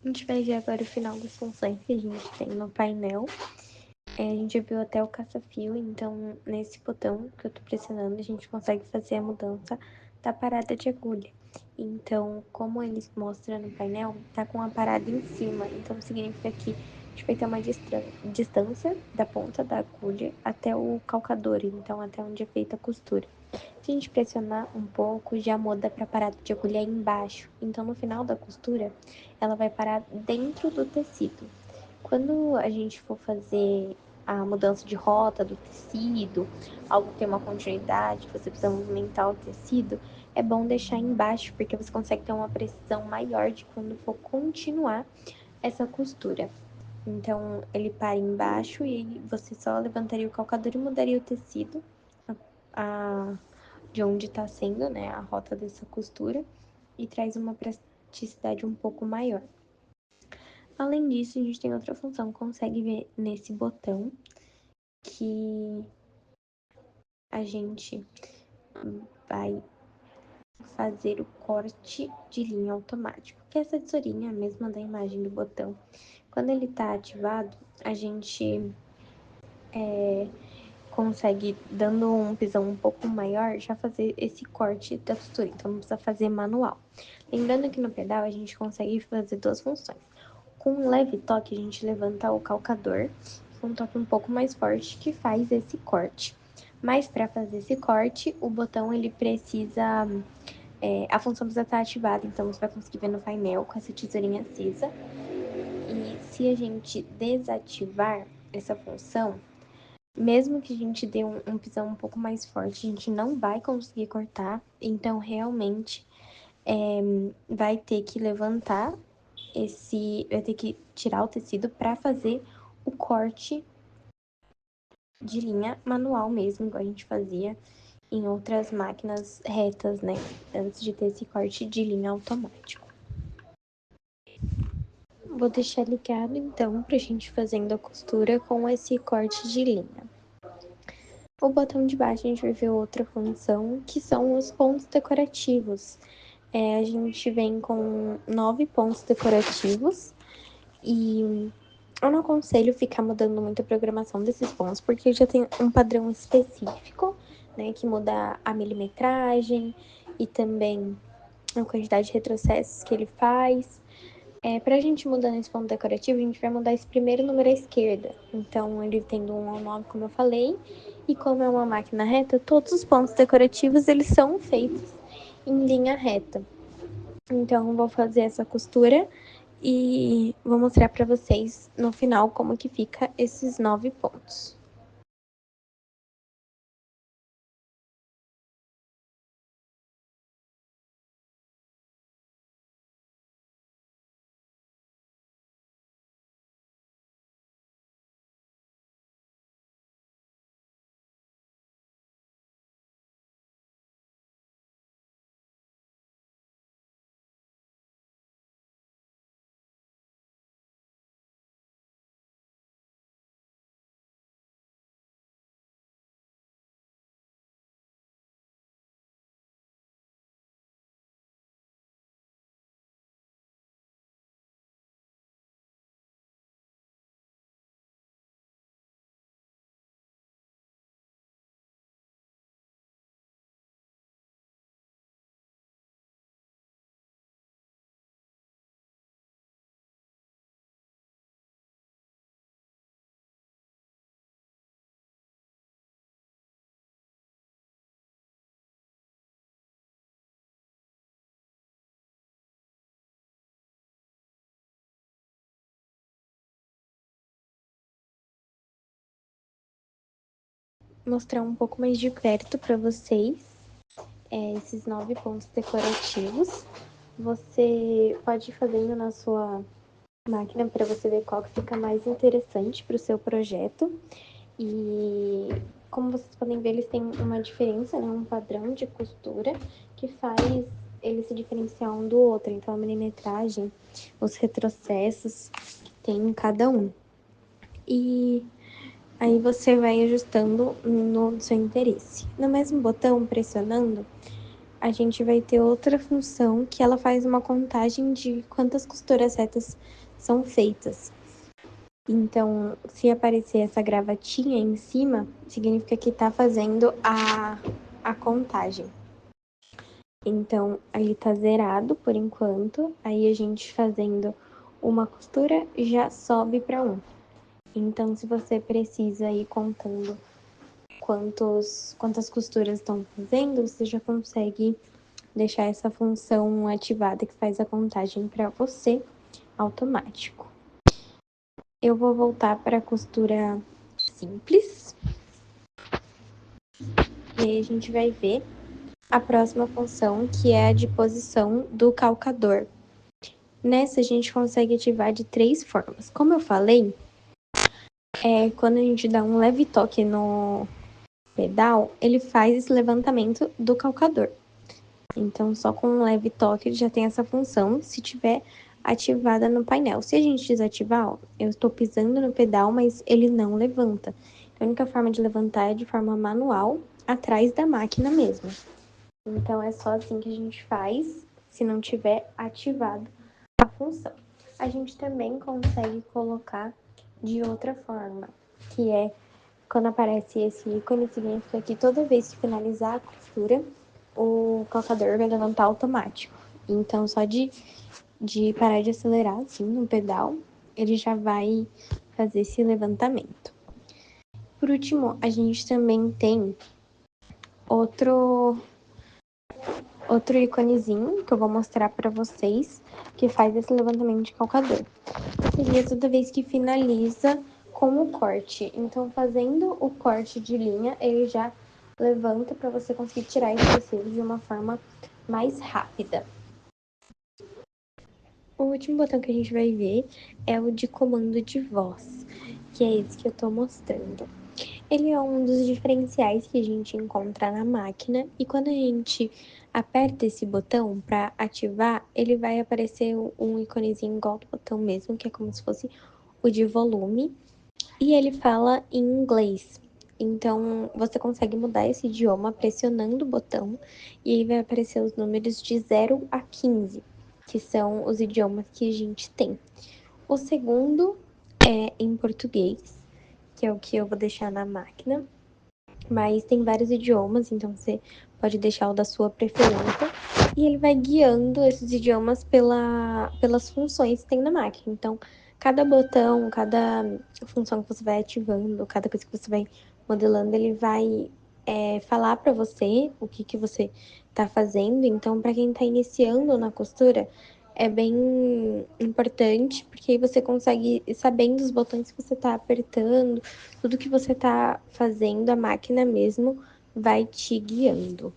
gente vai ver agora o final das funções que a gente tem no painel. A gente viu até o caça-fio, então nesse botão que eu tô pressionando, a gente consegue fazer a mudança da parada de agulha. Então, como eles mostram no painel, tá com a parada em cima, então significa que a gente vai ter uma distância da ponta da agulha até o calcador, então até onde é feita a costura. Se a gente pressionar um pouco, já muda para a parada de agulha embaixo. Então, no final da costura, ela vai parar dentro do tecido. Quando a gente for fazer a mudança de rota do tecido, algo que tem uma continuidade, você precisa movimentar o tecido, é bom deixar embaixo, porque você consegue ter uma precisão maior de quando for continuar essa costura. Então, ele para embaixo e você só levantaria o calcador e mudaria o tecido de onde está sendo, né, a rota dessa costura e traz uma praticidade um pouco maior. Além disso, a gente tem outra função, consegue ver nesse botão que a gente vai fazer o corte de linha automático, que é essa tesourinha mesma da imagem do botão. Quando ele está ativado, a gente consegue, dando um pisão um pouco maior, já fazer esse corte da costura, então não precisa fazer manual. Lembrando que no pedal a gente consegue fazer duas funções. Com um leve toque, a gente levanta o calcador, com um toque um pouco mais forte, que faz esse corte. Mas para fazer esse corte, o botão ele precisa, a função precisa estar ativada, então você vai conseguir ver no painel com essa tesourinha acesa. E se a gente desativar essa função, mesmo que a gente dê um pisão um pouco mais forte, a gente não vai conseguir cortar. Então, realmente, vai ter que levantar vai ter que tirar o tecido para fazer o corte de linha manual mesmo, igual a gente fazia em outras máquinas retas, né? Antes de ter esse corte de linha automático. Vou deixar ligado, então, pra gente fazendo a costura com esse corte de linha. O botão de baixo a gente vai ver outra função, que são os pontos decorativos. A gente vem com 9 pontos decorativos e eu não aconselho ficar mudando muito a programação desses pontos, porque já tem um padrão específico, né, que muda a milimetragem e também a quantidade de retrocessos que ele faz. Pra gente mudar nesse ponto decorativo, a gente vai mudar esse primeiro número à esquerda. Então, ele tendo 1 ao 9, como eu falei, e como é uma máquina reta, todos os pontos decorativos, eles são feitos em linha reta. Então, eu vou fazer essa costura e vou mostrar pra vocês no final como que fica esses 9 pontos. Mostrar um pouco mais de perto pra vocês esses 9 pontos decorativos. Você pode ir fazendo na sua máquina para você ver qual que fica mais interessante para o seu projeto. E como vocês podem ver, eles têm uma diferença, né? Um padrão de costura que faz ele se diferenciar um do outro. Então, a milimetragem, os retrocessos que tem em cada um. E aí você vai ajustando no seu interesse. No mesmo botão, pressionando, a gente vai ter outra função que ela faz uma contagem de quantas costuras retas são feitas. Então, se aparecer essa gravatinha em cima, significa que tá fazendo a contagem. Então, ele tá zerado por enquanto, aí a gente fazendo uma costura já sobe para 1. Então, se você precisa ir contando quantas costuras estão fazendo, você já consegue deixar essa função ativada que faz a contagem para você automático. Eu vou voltar para a costura simples. E aí a gente vai ver a próxima função, que é a de posição do calcador. Nessa a gente consegue ativar de 3 formas. Como eu falei, quando a gente dá um leve toque no pedal, ele faz esse levantamento do calcador. Então, só com um leve toque ele já tem essa função, se tiver ativada no painel. Se a gente desativar, ó, eu estou pisando no pedal, mas ele não levanta. A única forma de levantar é de forma manual, atrás da máquina mesmo. Então, é só assim que a gente faz, se não tiver ativado a função. A gente também consegue colocar de outra forma, que é quando aparece esse ícone, significa que toda vez que finalizar a costura, o calcador vai levantar automático. Então, só de parar de acelerar, assim, no pedal, ele já vai fazer esse levantamento. Por último, a gente também tem outro íconezinho que eu vou mostrar para vocês, que faz esse levantamento de calcador. Seria toda vez que finaliza com o corte. Então, fazendo o corte de linha, ele já levanta para você conseguir tirar esse tecido de uma forma mais rápida. O último botão que a gente vai ver é o de comando de voz, que é esse que eu tô mostrando. Ele é um dos diferenciais que a gente encontra na máquina e quando a gente aperta esse botão para ativar, ele vai aparecer um íconezinho igual do botão mesmo, que é como se fosse o de volume, e ele fala em inglês. Então, você consegue mudar esse idioma pressionando o botão e aí vai aparecer os números de 0 a 15, que são os idiomas que a gente tem. O segundo é em português, que é o que eu vou deixar na máquina, mas tem vários idiomas, então você pode deixar o da sua preferência. E ele vai guiando esses idiomas pelas funções que tem na máquina. Então, cada botão, cada função que você vai ativando, cada coisa que você vai modelando, ele vai falar para você o que você está fazendo. Então, para quem está iniciando na costura, é bem importante, porque aí você consegue, sabendo os botões que você está apertando, tudo que você está fazendo, a máquina mesmo vai te guiando.